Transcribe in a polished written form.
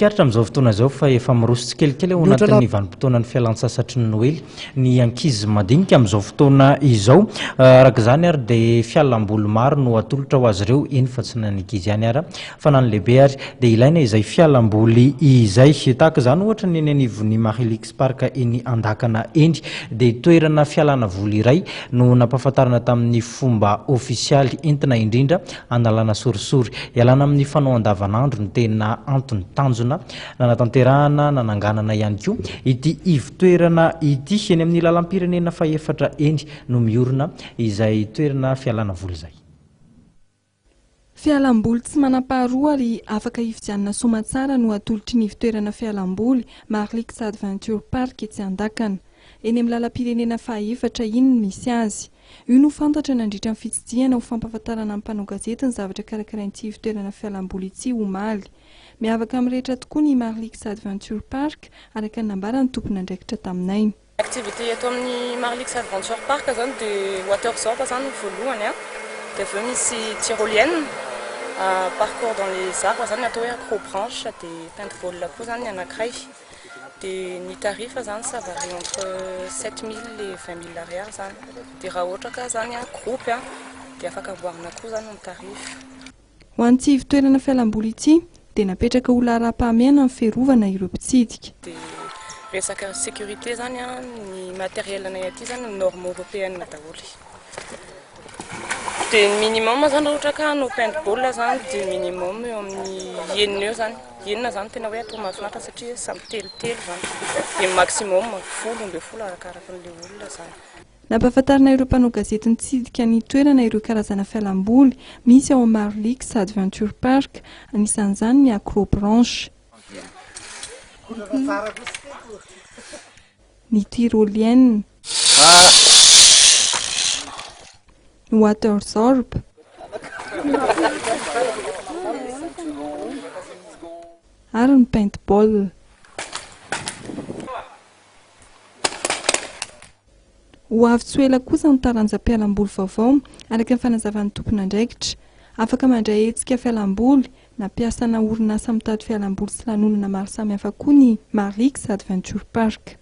Karatra amin'izao fotoana izao fa efa miroso tsikelikely ao anatin'ny vanim-potoanan'ny fialan-tsasatry ny Noely ny ankizy madinika amin'izao fotoana izao. Araka izany ary dia fialamboly maro no atolotra ho azy ireo, eny fa tsy na ny ankizy ihany ary fa na ny lehibe ary dia ilaina izay fialamboly izay. Tahaka izany ohatra ny eny anivon'ny Marilix Park eny Andakana eny dia toerana fialana voly iray no nampahafantarana tamin'ny fomba ofisialy entina indrindra handalana sorisory, ialana amin'ny fanao andavanandro ny tena antony tanjona nanatanterahana nananganana ihany koa ity ivotoerana ity eny amin'ny lalam-pirenena faefatra eny no miorina izay toerana fialana voly izay. Fialamboly tsy manam-paharoa ary afaka hifidianana soamantsara no atolotry ny ivotoerana fialamboly Marilix Adventure Park etsy Andakana eny amin'ny lalam-pirenena faefatra iny misy azy. Io no fantatra nandritra ny fitsidiana ho fampahafantarana amin'ny mpanao gazety ny zavatra karakarain'ity ivotoerana fialamboly ity omaly. Miavaka amin'ny rehetra tokoa ny Marilix Adventure Park araka ny nambara ny tompon'andraikitra taminay. Activité eto amin'ny Marilix Adventure Park zany dia water sport zany ny voalohany a. Dia aveo misy tyrolienne, parcours dans les arbres zany atao hoe acrobranche dia paintball koa zany ny anankiray. Dia ny tarif zany ça varie entre 7 000 et 20 000 ariary zany. Dia raha ohatra ka zany groupe a dia afaka amboarina koa zany ny tarif. Ho an'ity ivotoerana fialamboly ity dia napetraka olona ara-pahamehana amin'ny fiarovana ireo mpitsidika. Dia resaka sécurité zany a, ny matériel anay aty zany ny norme européenne daholo. Dia minimum zany raha ohatra ka hanao paintball zany dia minimum eo amin'ny enina eo zany. Enina zany tena hoe atao mahafinaritra satria samy telotelo zany. Dia maximum 10 arakaraka an'ilay olona zany. Nampahafantarina ireo mpanao gazety nitsidika ny toerana ireo karazana fialamboly misy ao Marilix Adventure Park, anisan'izany ny acrobranche, ny tyrolienne, ny water zorb, ary ny paintball. Ho avy tsy ela kosa ny taranjam-pialamboly vaovao araka ny fanazavan'ny tompon'andraikitra. Afaka mandray hetsika fialamboly na mpiasana orinasa mitady fialamboly sy lanonana maro samihafa koa ny Marilix Adventure Park.